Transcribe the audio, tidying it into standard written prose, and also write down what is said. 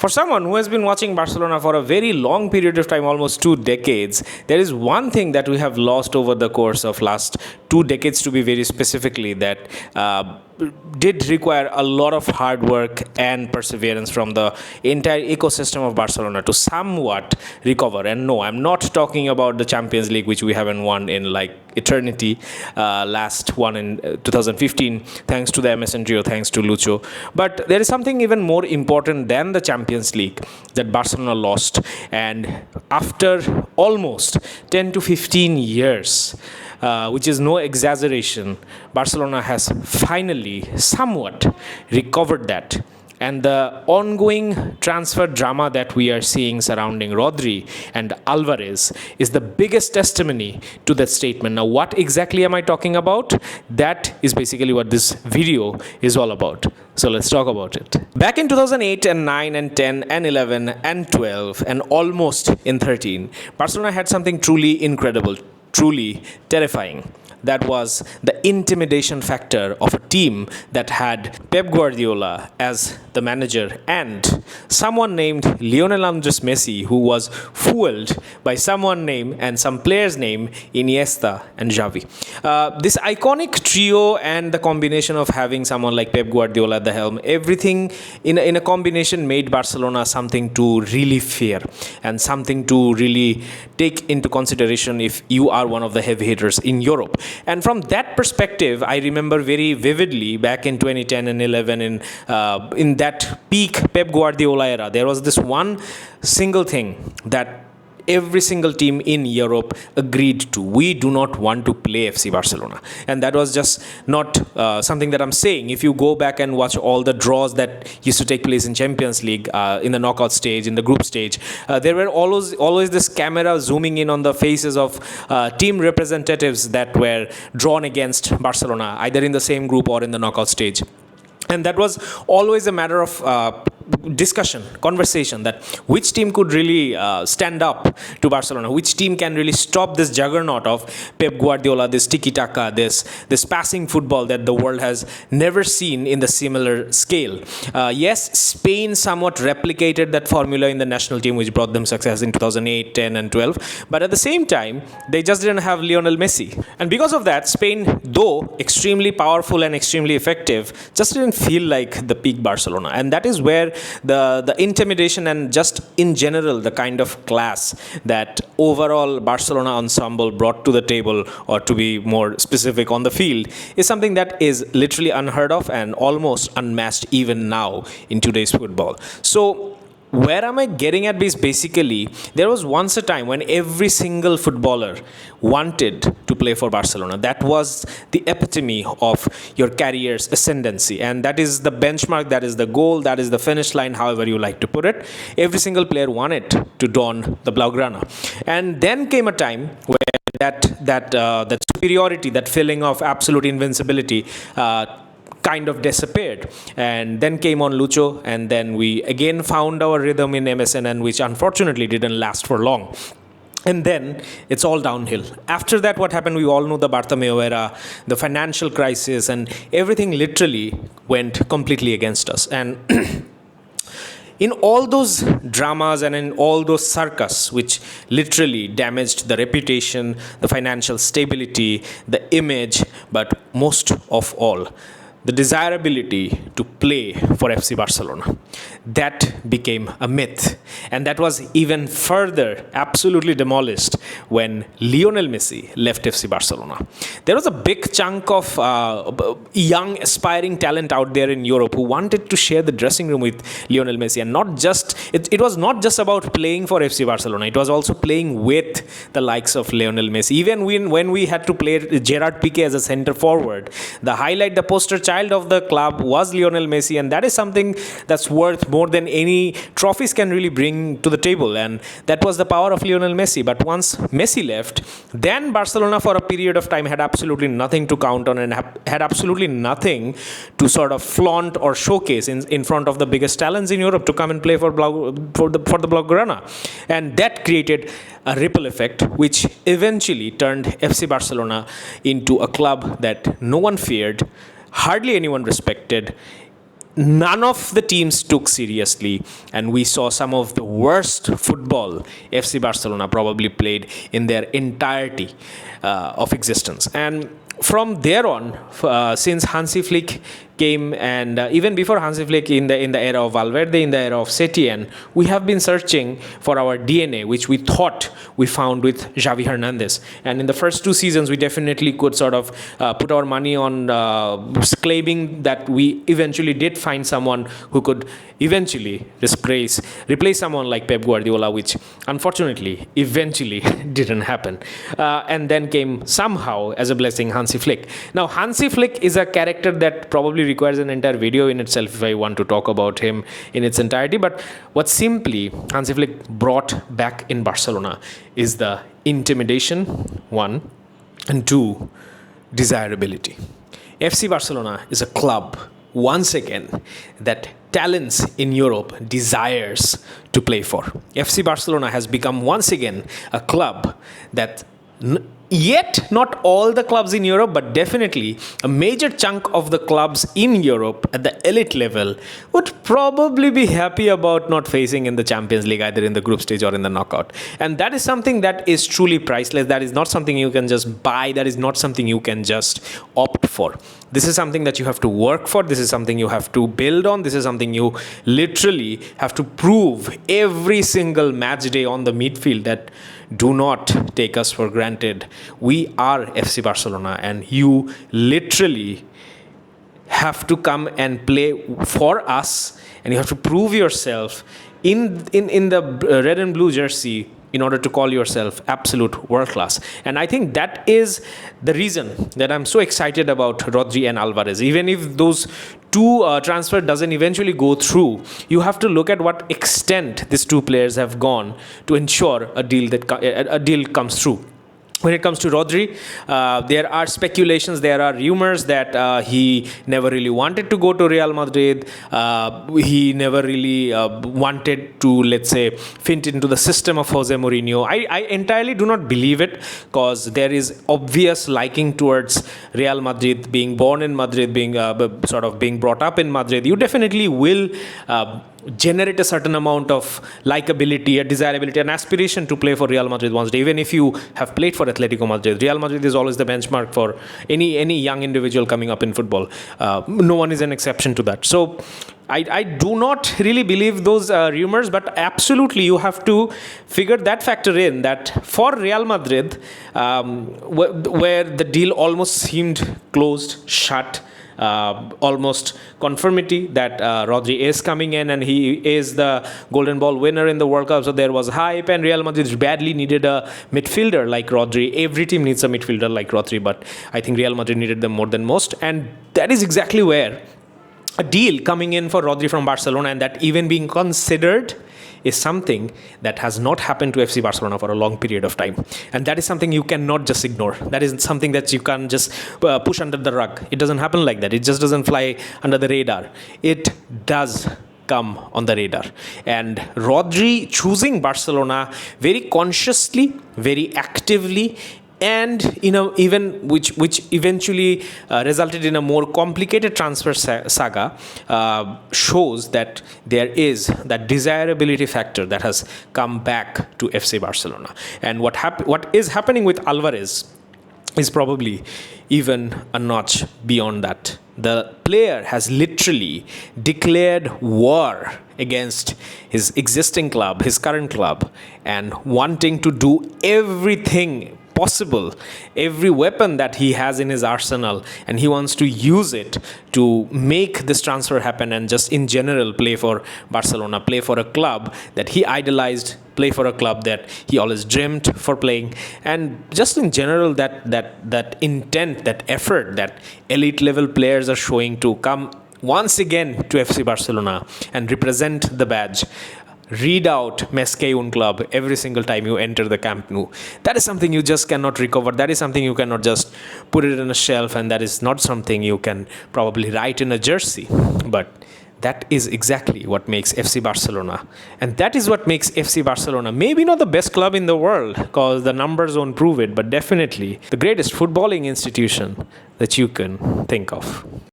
For someone who has been watching Barcelona for a very long period of time, almost 2 decades, there is one thing that we have lost over the course of last 2 decades, to be very specifically, that did require a lot of hard work and perseverance from the entire ecosystem of Barcelona to somewhat recover. And no, I'm not talking about the Champions League, which we haven't won in like eternity. Last one in 2015, thanks to the MSN trio, thanks to Lucho. But there is something even more important than the Champions League that Barcelona lost. And after almost 10 to 15 years, which is no exaggeration, Barcelona has finally somewhat recovered that. And the ongoing transfer drama that we are seeing surrounding Rodri and Álvarez is the biggest testimony to that statement. Now, what exactly am I talking about? That is basically what this video is all about. So let's talk about it. Back in 2008 and 9 and 10 and 11 and 12 and almost in 13, Barcelona had something truly incredible, truly terrifying. That was the intimidation factor of a team that had Pep Guardiola as the manager and someone named Lionel Andres Messi, who was fueled by someone named and some players named Iniesta and Xavi. This iconic trio and the combination of having someone like Pep Guardiola at the helm, everything in a combination made Barcelona something to really fear and something to really take into consideration if you are one of the heavy hitters in Europe. And from that perspective, I remember very vividly back in 2010 and 11 in that peak Pep Guardiola era, there was this one single thing that every single team in Europe agreed to. We do not want to play FC Barcelona. And that was just not something that I'm saying. If you go back and watch all the draws that used to take place in Champions League, in the knockout stage, in the group stage, there were always this camera zooming in on the faces of team representatives that were drawn against Barcelona, either in the same group or in the knockout stage. And that was always a matter of discussion, conversation, that which team could really stand up to Barcelona, which team can really stop this juggernaut of Pep Guardiola, this tiki-taka, this passing football that the world has never seen in the similar scale. Yes, Spain somewhat replicated that formula in the national team, which brought them success in 2008, 10 and 12. But at the same time, they just didn't have Lionel Messi. And because of that, Spain, though extremely powerful and extremely effective, just didn't feel like the peak Barcelona. And that is where the intimidation and just in general the kind of class that overall Barcelona ensemble brought to the table, or to be more specific, on the field, is something that is literally unheard of and almost unmatched even now in today's football. So where am I getting at is basically there was once a time when every single footballer wanted to play for Barcelona. That was the epitome of your career's ascendancy, and that is the benchmark, that is the goal, that is the finish line, however you like to put it. Every single player wanted to don the Blaugrana. And then came a time where that superiority, that feeling of absolute invincibility, kind of disappeared. And then came on Lucho, and then we again found our rhythm in MSN, and which unfortunately didn't last for long. And then it's all downhill. After that, what happened? We all know the Bartomeu era, the financial crisis, and everything literally went completely against us. And in all those dramas and in all those circus, which literally damaged the reputation, the financial stability, the image, but most of all, the desirability to play for FC Barcelona, that became a myth. And that was even further absolutely demolished when Lionel Messi left FC Barcelona. There was a big chunk of young aspiring talent out there in Europe who wanted to share the dressing room with Lionel Messi. And not just, it was not just about playing for FC Barcelona, it was also playing with the likes of Lionel Messi. Even when we had to play Gerard Piqué as a center forward, the highlight, the poster child of the club was Lionel Messi, and that is something that's worth more than any trophies can really bring to the table. And that was the power of Lionel Messi. But once Messi left, then Barcelona for a period of time had absolutely nothing to count on and had absolutely nothing to sort of flaunt or showcase in front of the biggest talents in Europe to come and play for the Blaugrana. And that created a ripple effect, which eventually turned FC Barcelona into a club that no one feared, hardly anyone respected, none of the teams took seriously, and we saw some of the worst football FC Barcelona probably played in their entirety of existence. And from there on, since Hansi Flick came, and even before Hansi Flick, in the era of Valverde, in the era of Setien, we have been searching for our DNA, which we thought we found with Xavi Hernandez. And in the first 2 seasons, we definitely could sort of put our money on claiming that we eventually did find someone who could eventually replace someone like Pep Guardiola, which unfortunately eventually didn't happen. And then came somehow as a blessing Hansi Flick. Now, Hansi Flick is a character that probably requires an entire video in itself if I want to talk about him in its entirety. But what simply Hansi Flick brought back in Barcelona is the intimidation, 1, and 2, desirability. FC Barcelona is a club, once again, that talents in Europe desires to play for. FC Barcelona has become once again a club that yet not all the clubs in Europe, but definitely a major chunk of the clubs in Europe at the elite level would probably be happy about not facing in the Champions League, either in the group stage or in the knockout. And that is something that is truly priceless. That is not something you can just buy. That is not something you can just opt for. This is something that you have to work for. This is something you have to build on. This is something you literally have to prove every single match day on the midfield. That do not take us for granted. We are FC Barcelona, and you literally have to come and play for us, and you have to prove yourself in the red and blue jersey in order to call yourself absolute world class. And I think that is the reason that I'm so excited about Rodri and Álvarez. Even if those 2 transfer doesn't eventually go through, you have to look at what extent these 2 players have gone to ensure a deal comes through. When it comes to Rodri, there are speculations, there are rumors that he never really wanted to go to Real Madrid. He never really wanted to, let's say, fit into the system of Jose Mourinho. I entirely do not believe it, because there is obvious liking towards Real Madrid. Being born in Madrid, being brought up in Madrid, you definitely will generate a certain amount of likability, a desirability, an aspiration to play for Real Madrid once day. Even if you have played for Atletico Madrid, Real Madrid is always the benchmark for any young individual coming up in football. No one is an exception to that. So I do not really believe those rumors, but absolutely you have to figure that factor in, that for Real Madrid, where the deal almost seemed closed, shut, almost conformity that Rodri is coming in and he is the Golden Ball winner in the World Cup. So there was hype, and Real Madrid badly needed a midfielder like Rodri. Every team needs a midfielder like Rodri, but I think Real Madrid needed them more than most. And that is exactly where a deal coming in for Rodri from Barcelona, and that even being considered, is something that has not happened to FC Barcelona for a long period of time. And that is something you cannot just ignore. That is something that you can't just push under the rug. It doesn't happen like that. It just doesn't fly under the radar. It does come on the radar. And Rodri choosing Barcelona very consciously, very actively, and even which eventually resulted in a more complicated transfer saga, shows that there is that desirability factor that has come back to FC Barcelona. And what is happening with Álvarez is probably even a notch beyond that. The player has literally declared war against his existing club, his current club, and wanting to do everything possible, every weapon that he has in his arsenal, and he wants to use it to make this transfer happen, and just in general play for Barcelona, play for a club that he idolized, play for a club that he always dreamt for playing, and just in general that intent, that effort that elite level players are showing to come once again to FC Barcelona and represent the badge. Read out Més que un club every single time you enter the Camp Nou. That is something you just cannot recover. That is something you cannot just put it in a shelf, and that is not something you can probably write in a jersey. But that is exactly what makes FC Barcelona. And that is what makes FC Barcelona maybe not the best club in the world, because the numbers won't prove it, but definitely the greatest footballing institution that you can think of.